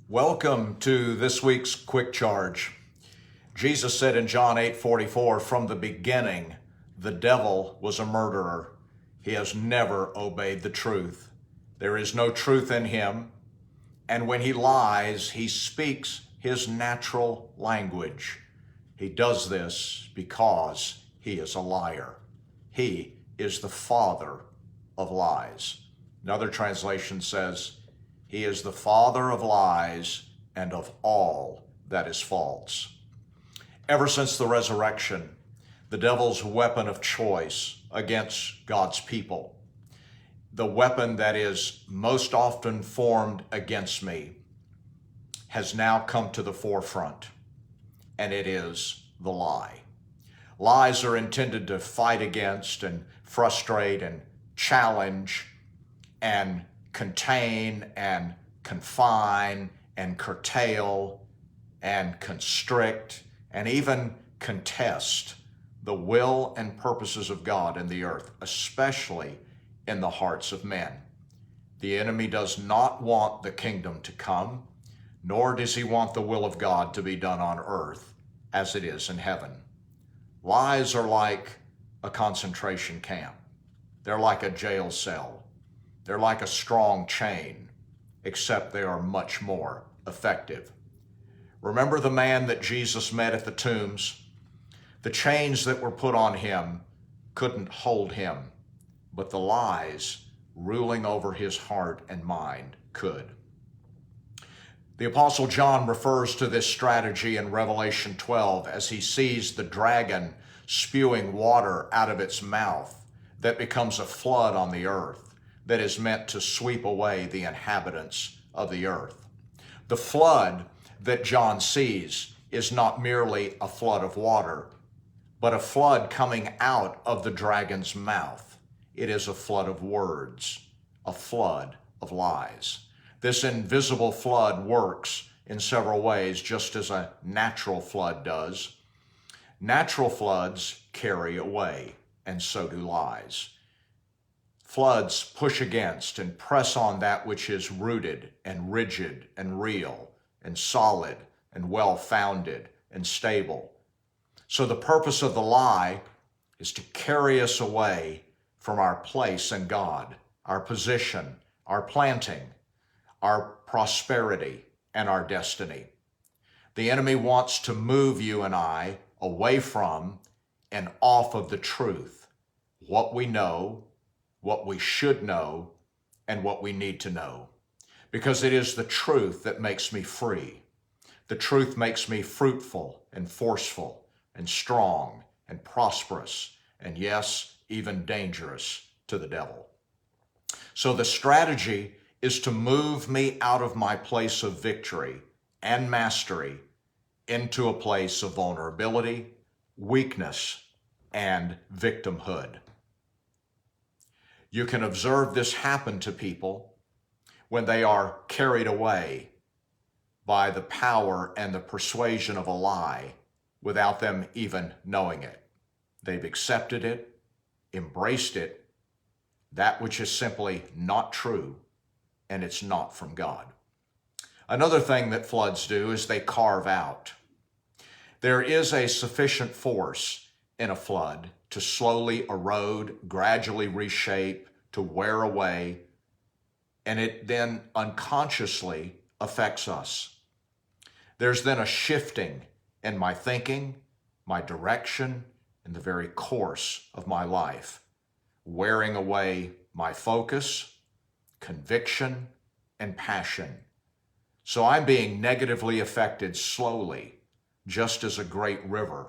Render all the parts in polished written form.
Welcome to this week's Quick Charge. Jesus said in John 8:44, "From the beginning, the devil was a murderer. He has never obeyed the truth. There is no truth in him, and when he lies, he speaks his natural language. He does this because he is a liar. He is the father of lies." Another translation says, "He is the father of lies and of all that is false." Ever since the resurrection, the devil's weapon of choice against God's people, the weapon that is most often formed against me, has now come to the forefront, and it is the lie. Lies are intended to fight against and frustrate and challenge and contain and confine and curtail and constrict and even contest the will and purposes of God in the earth, especially in the hearts of men. The enemy does not want the kingdom to come, nor does he want the will of God to be done on earth as it is in heaven. Lies are like a concentration camp. They're like a jail cell. They're like a strong chain, except they are much more effective. Remember the man that Jesus met at the tombs? The chains that were put on him couldn't hold him, but the lies ruling over his heart and mind could. The Apostle John refers to this strategy in Revelation 12 as he sees the dragon spewing water out of its mouth that becomes a flood on the earth that is meant to sweep away the inhabitants of the earth. The flood that John sees is not merely a flood of water, but a flood coming out of the dragon's mouth. It is a flood of words, a flood of lies. This invisible flood works in several ways, just as a natural flood does. Natural floods carry away, and so do lies. Floods push against and press on that which is rooted and rigid and real and solid and well-founded and stable. So the purpose of the lie is to carry us away from our place in God, our position, our planting, our prosperity, and our destiny. The enemy wants to move you and I away from and off of the truth, what we know, what we should know, and what we need to know. Because it is the truth that makes me free. The truth makes me fruitful and forceful and strong and prosperous and, yes, even dangerous to the devil. So the strategy is to move me out of my place of victory and mastery into a place of vulnerability, weakness, and victimhood. You can observe this happen to people when they are carried away by the power and the persuasion of a lie without them even knowing it. They've accepted it, embraced it, that which is simply not true, and it's not from God. Another thing that floods do is they carve out. There is a sufficient force in a flood to slowly erode, gradually reshape, to wear away, and it then unconsciously affects us. There's then a shifting in my thinking, my direction, and the very course of my life, wearing away my focus, conviction, and passion. So I'm being negatively affected slowly, just as a great river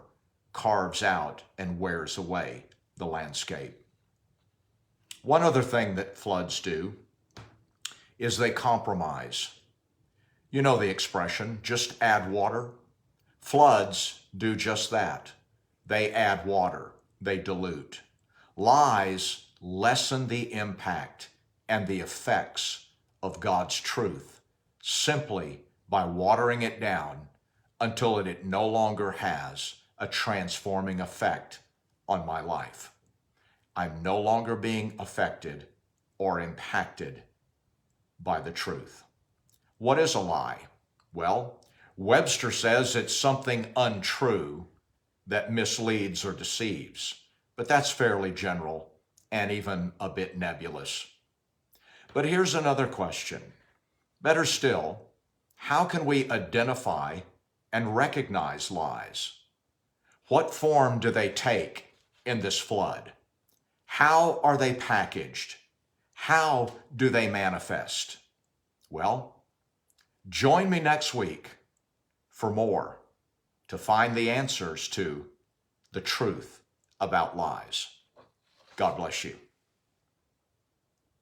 carves out and wears away the landscape. One other thing that floods do is they compromise. You know the expression, just add water. Floods do just that. They add water, they dilute. Lies lessen the impact and the effects of God's truth simply by watering it down until it no longer has a transforming effect on my life. I'm no longer being affected or impacted by the truth. What is a lie? Well, Webster says it's something untrue that misleads or deceives, but that's fairly general and even a bit nebulous. But here's another question. Better still, how can we identify and recognize lies? What form do they take in this flood? How are they packaged? How do they manifest? Well, join me next week for more to find the answers to the truth about lies. God bless you.